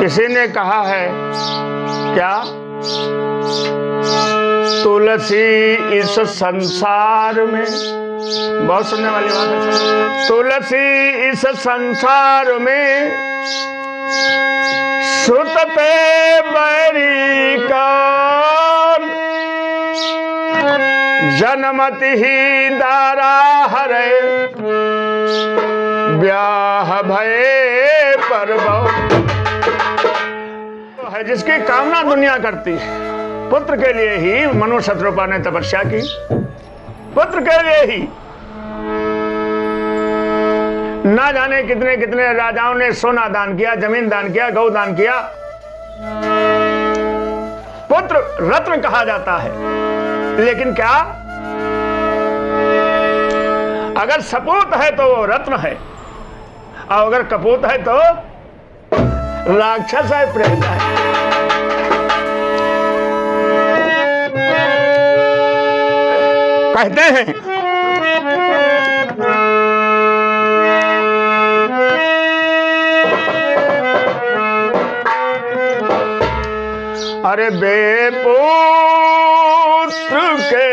किसी ने कहा है क्या, तुलसी इस संसार में, बहुत सुनने वाली बात है, तुलसी इस संसार में सुत पे बैरी कौन, जनमति ही दारा हरे, ब्याह भये परबौ है। जिसकी कामना दुनिया करती है, पुत्र के लिए ही मनु शत्रुपा ने तपस्या की, पुत्र के लिए ही। ना जाने कितने कितने राजाओं ने सोना दान किया, जमीन दान किया, गौ दान किया। पुत्र रत्न कहा जाता है, लेकिन क्या, अगर सपूत है तो वो रत्न है, और अगर कपूत है तो राक्षस है, प्रेत है। कहते हैं अरे बेपुत्र के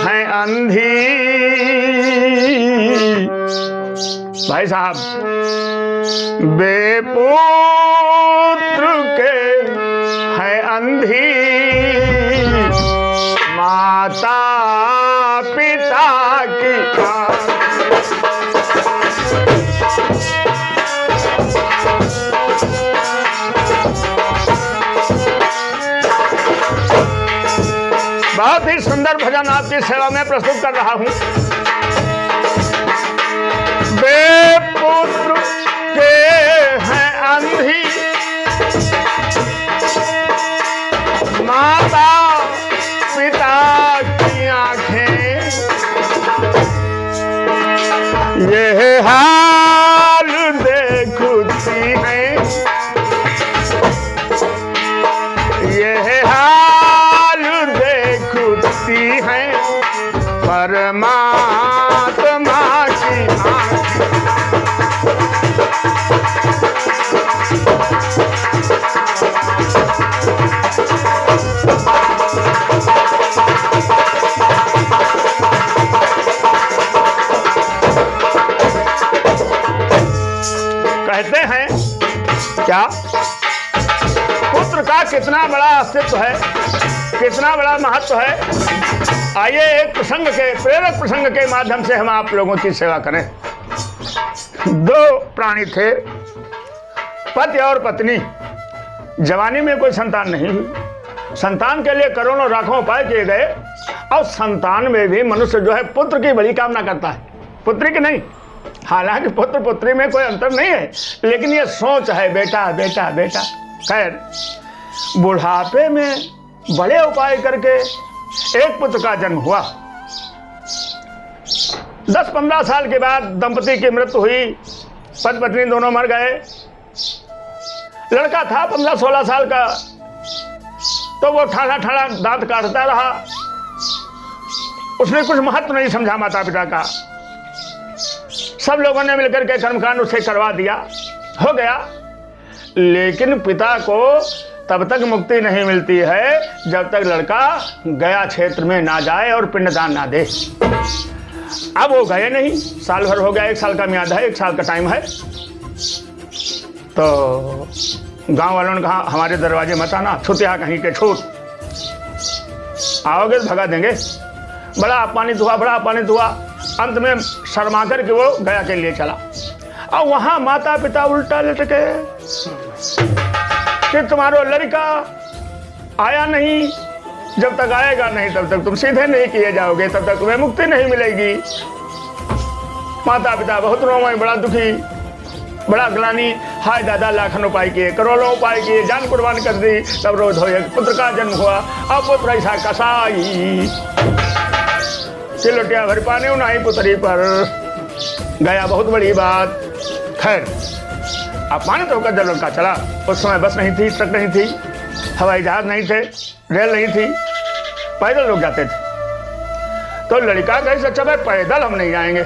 हैं अंधी, भाई साहब, बेपुत्र के हैं अंधी, माता पिता की बहुत ही सुंदर भजन आपकी सेवा में प्रस्तुत कर रहा हूं। बेपुत्र के हैं अंधी, माता पिता की आंखें, ये हाल देखती हैं, ये हाल देखती हैं, परमात्मा की आंखें। कहते हैं क्या, पुत्र का कितना बड़ा अस्तित्व है, कितना बड़ा महत्व है। आइए एक प्रसंग के, प्रेरक प्रसंग के माध्यम से हम आप लोगों की सेवा करें। दो प्राणी थे, पति और पत्नी। जवानी में कोई संतान नहीं हुई, संतान के लिए करोड़ों लाखों उपाय किए गए, और संतान में भी मनुष्य जो है पुत्र की बड़ी कामना करता है, पुत्री की नहीं। हालांकि पुत्र पुत्री में कोई अंतर नहीं है, लेकिन ये सोच है बेटा बेटा बेटा। खैर, बुढ़ापे में बड़े उपाय करके एक पुत्र का जन्म हुआ। 10-15 साल के बाद दंपति की मृत्यु हुई, पति पत्नी दोनों मर गए। लड़का था 15-16 साल का, तो वो ठाड़ा ठाड़ा दांत काटता रहा। उसने कुछ महत्व नहीं समझा माता पिता का। सब लोगों ने मिलकर के कर्मकांड उसे करवा दिया, हो गया। लेकिन पिता को तब तक मुक्ति नहीं मिलती है जब तक लड़का गया क्षेत्र में ना जाए और पिंडदान ना दे। अब वो गए नहीं, साल भर हो गया, 1 साल का म्याद है, 1 साल का टाइम है। तो गांव वालों ने कहा हमारे दरवाजे मत आना, छुतिया कहीं के छूट, आओगे तो भगा देंगे। बड़ा अपमानित हुआ, बड़ा अपमानित हुआ। अंत में शर्मा कर के वो गया के लिए चला, और वहां माता पिता उल्टा लटके कि तुम्हारा लड़का आया नहीं, जब तक आएगा नहीं तब तक तुम सीधे नहीं किए जाओगे, तब तक तुम्हें मुक्ति नहीं मिलेगी। माता पिता बहुत रोए, बड़ा दुखी, बड़ा ग्लानि। हाय दादा, लाखों उपाय किए, करोड़ों उपाय किए, जान कुर्बान कर दी, तब रोज हो पुत्र का जन्म हुआ। अब पुत्र ऐसा कसाई, चिलोटिया भर पाने नहीं पुत्री पर गया, बहुत बड़ी बात। खैर, अपमानित होकर जब लड़का चला, उस समय बस नहीं थी, ट्रक नहीं थी, हवाई जहाज नहीं थे, रेल नहीं थी, पैदल लोग जाते थे। तो लड़का कहे अच्छा भाई पैदल हम नहीं जाएंगे,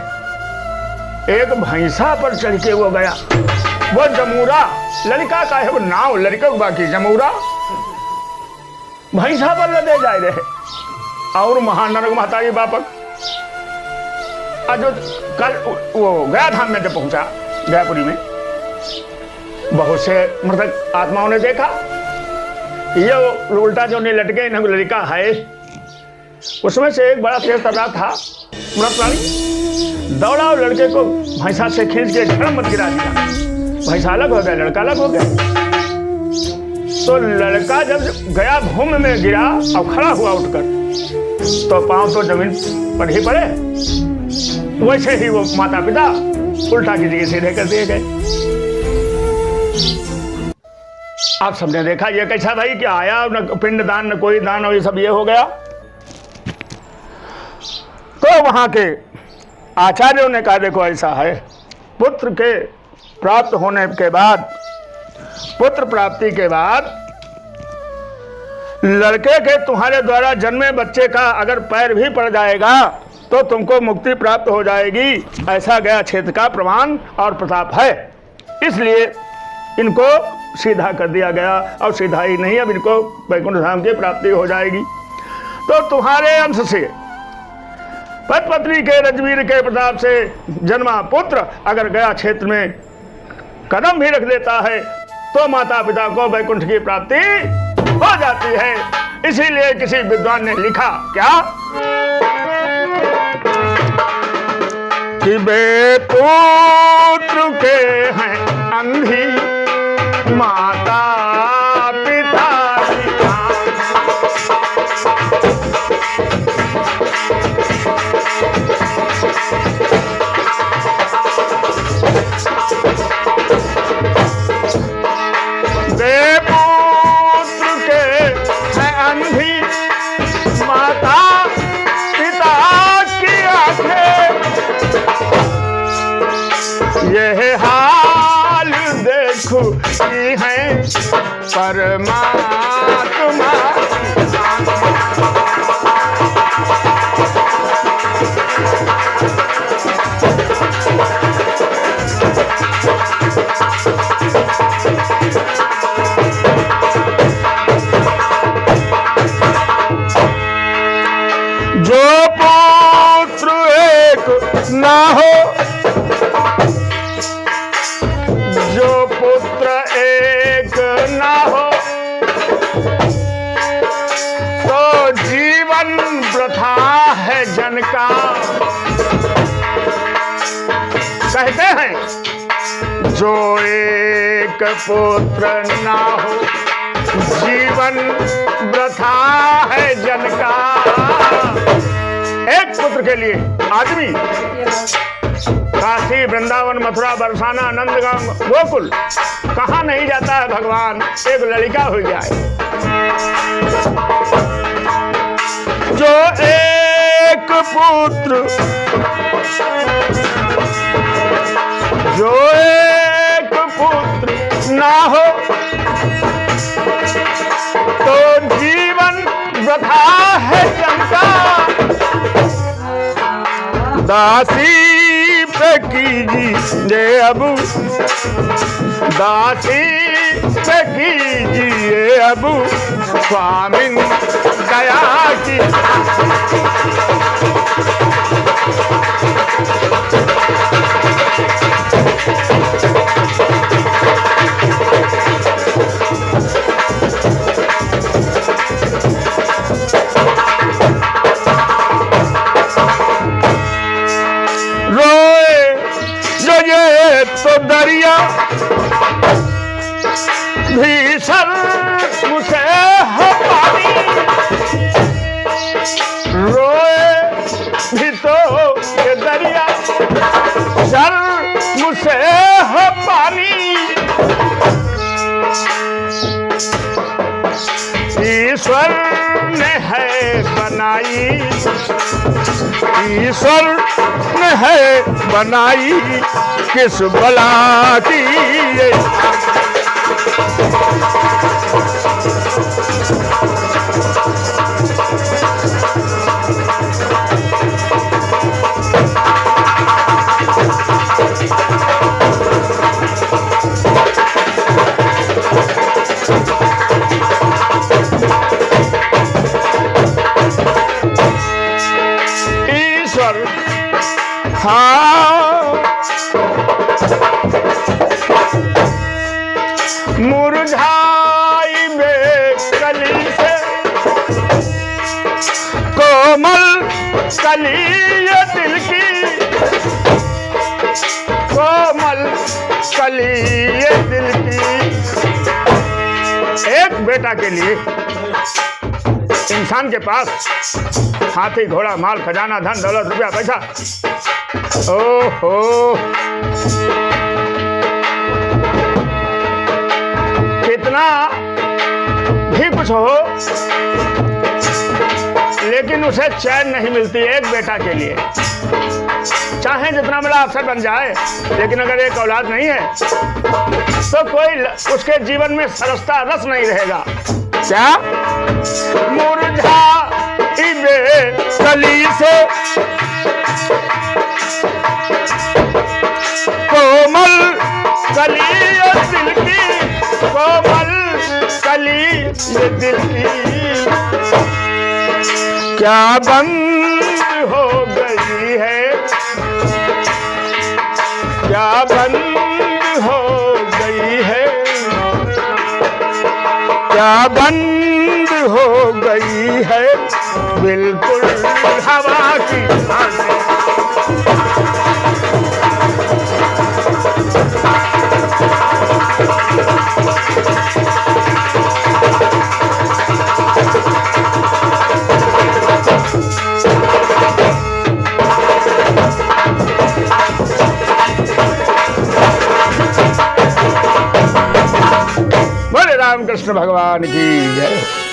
एक भैंसा पर चढ़ के वो गया। वो जमूरा लड़का का है, वो नाव लड़का बाकी जमूरा भैंसा पर लदे जाए रहे। और महानरक महतारी बापक जो कल वो गया धाम में जब पहुंचा गयापुरी में, बहुत से मृतक आत्माओं ने देखा ये उल्टा जो नहीं लटके न लड़का है। उसमें से एक बड़ा तेज तगड़ा था मृत प्राणी, दौड़ा और लड़के को भैंसा से खींच के झड़म मत गिरा दिया। भैंसा अलग हो गया, लड़का अलग हो गया। तो लड़का जब गया भूमि में गिरा और खड़ा हुआ उठकर, तो पांव तो जमीन पर ही पड़े, वैसे ही वो माता पिता उल्टा की जगह सीधे कर दिए गए। आप सबने देखा ये कैसा भाई कि आया न पिंड दान न कोई दान और ये सब ये हो गया। तो वहां के आचार्यों ने कहा देखो ऐसा है, पुत्र के प्राप्त होने के बाद, पुत्र प्राप्ति के बाद लड़के के तुम्हारे द्वारा जन्मे बच्चे का अगर पैर भी पड़ जाएगा तो तुमको मुक्ति प्राप्त हो जाएगी, ऐसा गया क्षेत्र का प्रमाण और प्रताप है। इसलिए इनको सीधा कर दिया गया और सीधा ही नहीं, अब इनको वैकुंठ धाम की प्राप्ति हो जाएगी। तो तुम्हारे अंश से पत्नी के रजवीर के प्रताप से जन्मा पुत्र अगर गया क्षेत्र में कदम भी रख देता है तो माता पिता को वैकुंठ की प्राप्ति हो जाती है। इसीलिए किसी विद्वान ने लिखा क्या कि बेपुत्र के हैं अंधी माता पिता की बेपुत्र के हैं अंधी माता पिता की आंखें, यह हाल देखो की है परमात्मा। जो पुत्र एक ना हो, जो पुत्र एक ना हो तो जीवन वृथा है जन का। कहते हैं जो एक पुत्र ना हो जीवन वृथा है जन का। एक पुत्र के लिए आदमी काशी वृंदावन मथुरा बरसाना नंदगांव गोकुल कहाँ नहीं जाता है भगवान, एक लड़का हो जाए। जो एक पुत्र, जो एक पुत्र ना हो तो जीवन वृथा है जन का। दासी पे कीजिए अब, दासी पे कीजिए अब स्वामी दया की। तो दरिया भीषण मुझे हो पानी, रोए भी तो ये दरिया जल मुझे हो पानी। ईश्वर ने है बनाई, ईश्वर ने है बनाई किस बला की ये। मुरझाई बेकली से कोमल कली ये दिल की, कोमल कली ये दिल की। एक बेटा के लिए इंसान के पास हाथी घोड़ा माल खजाना धन दौलत रुपया पैसा, ओहो कितना भी कुछ हो, लेकिन उसे चैन नहीं मिलती एक बेटा के लिए। चाहे जितना बड़ा अफसर बन जाए, लेकिन अगर एक औलाद नहीं है तो कोई उसके जीवन में सरसता रस नहीं रहेगा। क्या मुरझाई बेकली से कोमल कली ये दिल की, कोमल कली ये दिल की। क्या बंद हो गई है, क्या बंद हो गई है, क्या बंद हो गई है बिल्कुल हवा की भांति। बोले रामकृष्ण भगवान की जय।